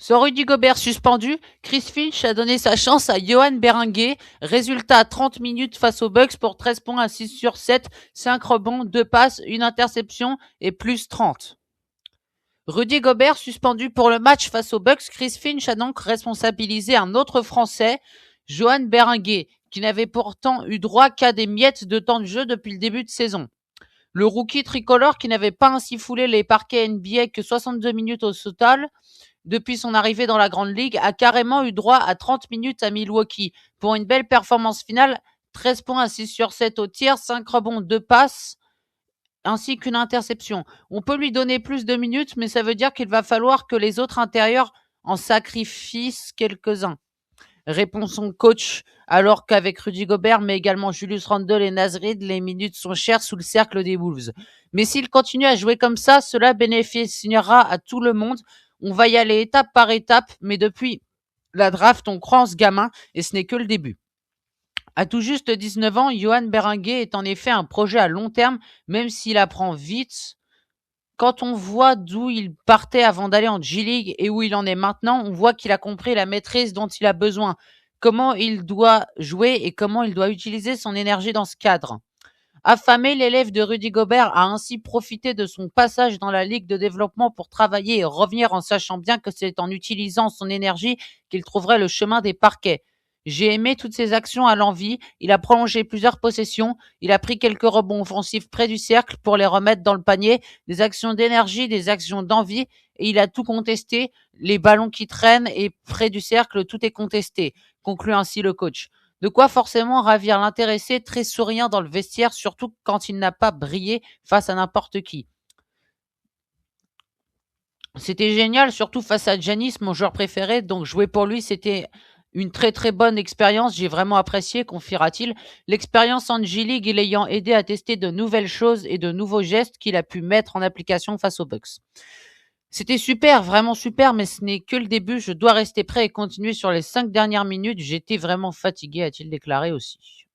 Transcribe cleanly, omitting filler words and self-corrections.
Sans Rudy Gobert suspendu, Chris Finch a donné sa chance à Johan Berenguer. Résultat 30 minutes face aux Bucks pour 13 points à 6 sur 7, 5 rebonds, 2 passes, une interception et plus 30. Rudy Gobert suspendu pour le match face aux Bucks, Chris Finch a donc responsabilisé un autre Français, Johan Berenguer, qui n'avait pourtant eu droit qu'à des miettes de temps de jeu depuis le début de saison. Le rookie tricolore, qui n'avait pas ainsi foulé les parquets NBA que 62 minutes au total depuis son arrivée dans la Grande Ligue, a carrément eu droit à 30 minutes à Milwaukee pour une belle performance finale, 13 points à 6 sur 7 au tir, 5 rebonds, 2 passes, ainsi qu'une interception. On peut lui donner plus de minutes, mais ça veut dire qu'il va falloir que les autres intérieurs en sacrifient quelques-uns. Répond son coach, alors qu'avec Rudy Gobert, mais également Julius Randle et Naz Reid, les minutes sont chères sous le cercle des Wolves. Mais s'il continue à jouer comme ça, cela bénéficiera à tout le monde. On va y aller étape par étape, mais depuis la draft, on croit en ce gamin, et ce n'est que le début. À tout juste 19 ans, Johan Berenguer est en effet un projet à long terme, même s'il apprend vite. Quand on voit d'où il partait avant d'aller en G-League et où il en est maintenant, on voit qu'il a compris la maîtrise dont il a besoin, comment il doit jouer et comment il doit utiliser son énergie dans ce cadre. Affamé, l'élève de Rudy Gobert a ainsi profité de son passage dans la Ligue de développement pour travailler et revenir en sachant bien que c'est en utilisant son énergie qu'il trouverait le chemin des parquets. J'ai aimé toutes ses actions à l'envie, il a prolongé plusieurs possessions, il a pris quelques rebonds offensifs près du cercle pour les remettre dans le panier, des actions d'énergie, des actions d'envie, et il a tout contesté, les ballons qui traînent et près du cercle, tout est contesté, conclut ainsi le coach. De quoi forcément ravir l'intéressé, très souriant dans le vestiaire, surtout quand il n'a pas brillé face à n'importe qui. C'était génial, surtout face à Giannis, mon joueur préféré, donc jouer pour lui, c'était une très très bonne expérience, j'ai vraiment apprécié, confiera-t-il. L'expérience en G-League l'ayant aidé à tester de nouvelles choses et de nouveaux gestes qu'il a pu mettre en application face aux Bucks. C'était super, vraiment super, mais ce n'est que le début. Je dois rester prêt et continuer sur les 5 dernières minutes. J'étais vraiment fatigué, a-t-il déclaré aussi.